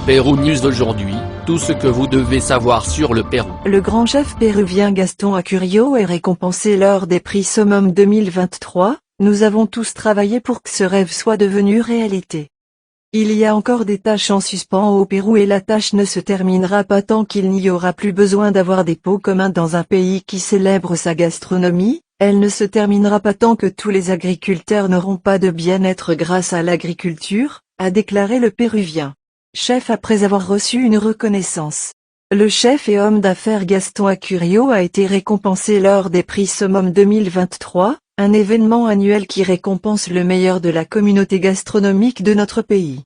Pérou News aujourd'hui, tout ce que vous devez savoir sur le Pérou. Le grand chef péruvien Gaston Acurio est récompensé lors des prix Summum 2023, nous avons tous travaillé pour que ce rêve soit devenu réalité. Il y a encore des tâches en suspens au Pérou et la tâche ne se terminera pas tant qu'il n'y aura plus besoin d'avoir des pots communs dans un pays qui célèbre sa gastronomie, elle ne se terminera pas tant que tous les agriculteurs n'auront pas de bien-être grâce à l'agriculture, a déclaré le Péruvien chef après avoir reçu une reconnaissance. Le chef et homme d'affaires Gaston Acurio a été récompensé lors des prix Summum 2023, un événement annuel qui récompense le meilleur de la communauté gastronomique de notre pays.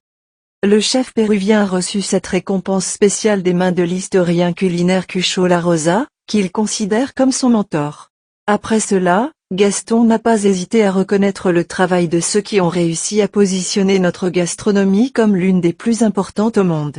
Le chef péruvien a reçu cette récompense spéciale des mains de l'historien culinaire Cucho La Rosa, qu'il considère comme son mentor. Après cela, Gaston n'a pas hésité à reconnaître le travail de ceux qui ont réussi à positionner notre gastronomie comme l'une des plus importantes au monde.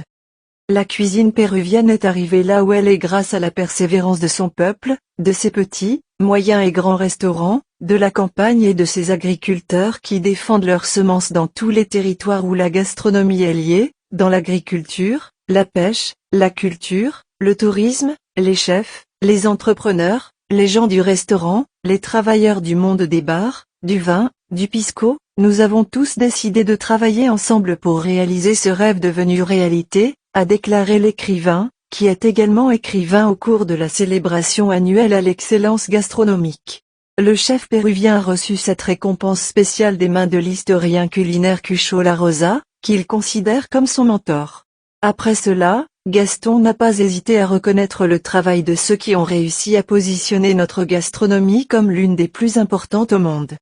La cuisine péruvienne est arrivée là où elle est grâce à la persévérance de son peuple, de ses petits, moyens et grands restaurants, de la campagne et de ses agriculteurs qui défendent leurs semences dans tous les territoires où la gastronomie est liée, dans l'agriculture, la pêche, la culture, le tourisme, les chefs, les entrepreneurs, les gens du restaurant, les travailleurs du monde des bars, du vin, du pisco. Nous avons tous décidé de travailler ensemble pour réaliser ce rêve devenu réalité, a déclaré l'écrivain, qui est également écrivain au cours de la célébration annuelle à l'excellence gastronomique. Le chef péruvien a reçu cette récompense spéciale des mains de l'historien culinaire Cucho La Rosa, qu'il considère comme son mentor. Après cela, Gaston n'a pas hésité à reconnaître le travail de ceux qui ont réussi à positionner notre gastronomie comme l'une des plus importantes au monde.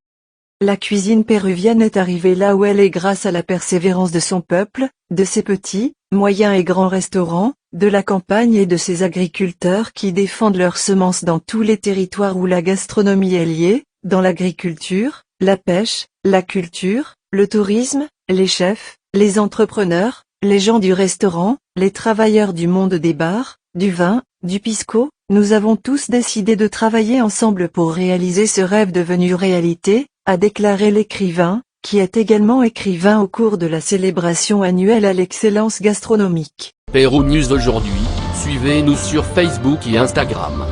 La cuisine péruvienne est arrivée là où elle est grâce à la persévérance de son peuple, de ses petits, moyens et grands restaurants, de la campagne et de ses agriculteurs qui défendent leurs semences dans tous les territoires où la gastronomie est liée, dans l'agriculture, la pêche, la culture, le tourisme, les chefs, les entrepreneurs, les gens du restaurant, les travailleurs du monde des bars, du vin, du pisco. Nous avons tous décidé de travailler ensemble pour réaliser ce rêve devenu réalité, a déclaré l'écrivain, qui est également écrivain au cours de la célébration annuelle à l'excellence gastronomique. Pérou News aujourd'hui, suivez-nous sur Facebook et Instagram.